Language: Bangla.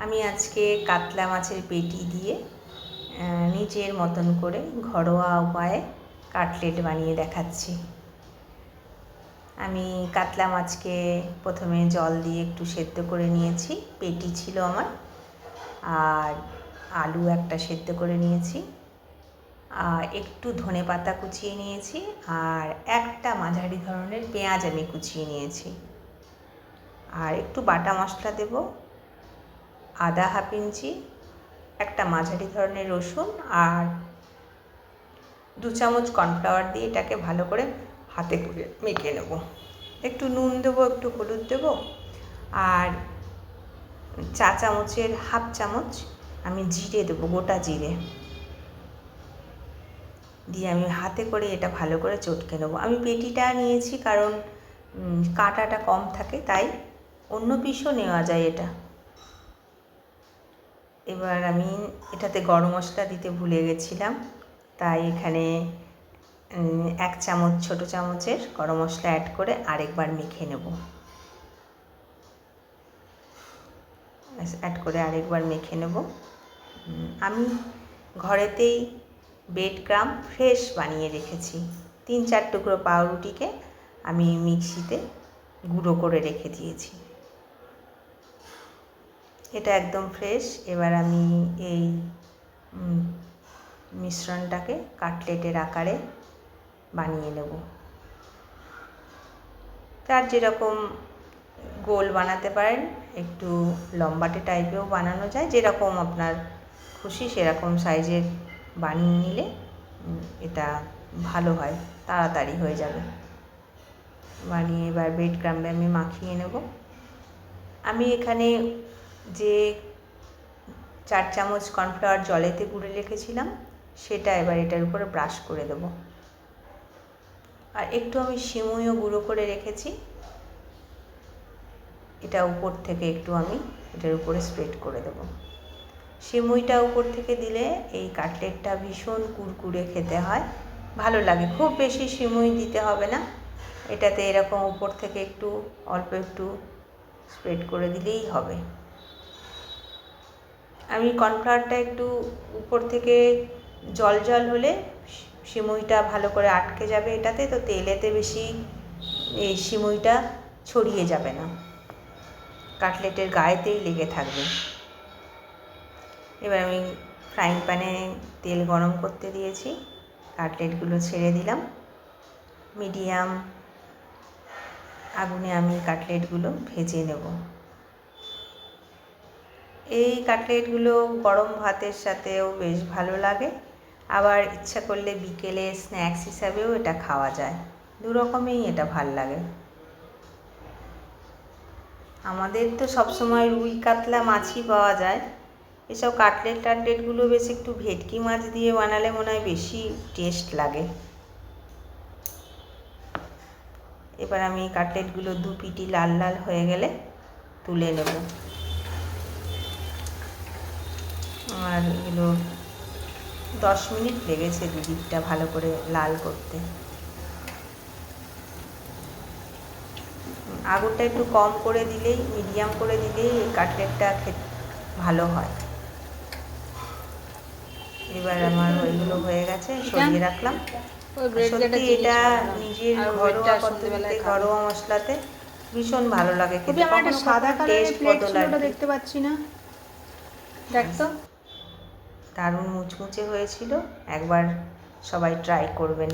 আমি আজকে কাতলা মাছের পেটি দিয়ে নিজের মতন করে ঘরোয়া উপায়ে কাটলেট বানিয়ে দেখাচ্ছি। আমি কাতলা মাছকে প্রথমে জল দিয়ে একটু সেদ্ধ করে নিয়েছি, পেটি ছিল আমার, আর আলু একটা সেদ্ধ করে নিয়েছি, আর একটু ধনেপাতা কুচিয়ে নিয়েছি, আর একটা মাঝারি ধরনের পেঁয়াজ আমি কুচিয়ে নিয়েছি, আর একটু বাটা মশলা দেব, আদা হাফ ইঞ্চি, একটা মাঝারি ধরনের রসুন, আর 2 চামচ কর্নফ্লাওয়ার দিয়ে এটাকে ভালো করে হাতে করে মেখে নেব। একটু নুন দেবো, একটু হলুদ দেবো, আর চা চামচের হাফ চামচ আমি জিরে দেবো, গোটা জিরে দিয়ে আমি হাতে করে এটা ভালো করে চটকে নেবো। আমি পেটিটা নিয়েছি কারণ কাঁটাটা কম থাকে, তাই অন্য পিসও নেওয়া যায় এটা। এবার আমি এটাতে গরম মশলা দিতে ভুলে গেছিলাম, তাই এখানে 1 চামচ ছোটো চামচের গরম মশলা অ্যাড করে আরেকবার মেখে নেব। আমি ঘরেতেই ব্রেড ক্রাম্ব ফ্রেশ বানিয়ে রেখেছি। 3-4 টুকরো পাউরুটিকে আমি মিক্সিতে গুঁড়ো করে রেখে দিয়েছি, এটা একদম ফ্রেশ। এবার আমি এই মিশ্রণটাকে কাটলেটের আকারে বানিয়ে নেব। তার যেরকম গোল বানাতে পারেন, একটু লম্বাটে টাইপেও বানানো যায়, যেরকম আপনার খুশি সেরকম সাইজের বানিয়ে নিলে এটা ভালো হয়, তাড়াতাড়ি হয়ে যাবে। বানিয়ে এবার ব্রেড ক্রাম্বে আমি মাখিয়ে নেব। আমি এখানে যে 4 চামচ কর্নফ্লাওয়ার জলেতে গুলে রেখেছিলাম সেটা এবার এটার উপরে ব্রাশ করে দেব, আর একটু আমি সিমুইও গুঁড়ো করে রেখেছি, এটা উপর থেকে একটু আমি এটার উপরে স্প্রেড করে দেব। সিমুইটা উপর থেকে দিলে এই কাটলেটটা ভীষণ কুরকুরে খেতে হয়, ভালো লাগে। খুব বেশি সিমুই দিতে হবে না, এটাতে এরকম উপর থেকে একটু অল্প একটু স্প্রেড করে দিলেই হবে। আমি কর্নফ্লাওয়ারটা একটু উপর থেকে জল জল হলে সিমুইটা ভালো করে আটকে যাবে এটাতে, তো তেলেতে বেশি এই সিমুইটা ছড়িয়ে যাবে না, কাটলেটের গায়েতেই লেগে থাকবে। এবার আমি ফ্রাইং প্যানে তেল গরম করতে দিয়েছি, কাটলেটগুলো ছেড়ে দিলাম। মিডিয়াম আগুনে আমি কাটলেটগুলো ভেজে নেব। এই কাটলেটগুলো গরম ভাতের সাথেও বেশ ভালো লাগে, আবার ইচ্ছা করলে বিকেলে স্ন্যাক্স হিসাবেও এটা খাওয়া যায়। 2 রকমেই এটা ভাল লাগে। আমাদের তো সবসময় রুই কাতলা মাছই পাওয়া যায়, এসব কাটলেটগুলো বেশ একটু ভেটকি মাছ দিয়ে বানালে মনে হয় বেশি টেস্ট লাগে। এবার আমি কাটলেটগুলো 2 পিটি লাল লাল হয়ে গেলে তুলে নেব, আর এগুলো 10 মিনিট লেগেছে দুদিকটা ভালো করে লাল করতে। আগুনটা একটু কম করে দিলেই, মিডিয়াম করে দিলেই এই কাটলেটটা খেতে ভালো হয়। এবার আমার ওইগুলো হয়ে গেছে, সরিয়ে রাখলাম। সত্যি এটা নিজের ঘরোয়া পদ্ধতিতে, ঘরোয়া মশলাতে ভীষণ ভালো লাগে খেতে। কখনো সাদা কালারের প্লেট ছিল দেখতে পাচ্ছি না, দেখ তো। দারুণ মুচমুচে হয়েছিল, একবার সবাই ট্রাই করবেন।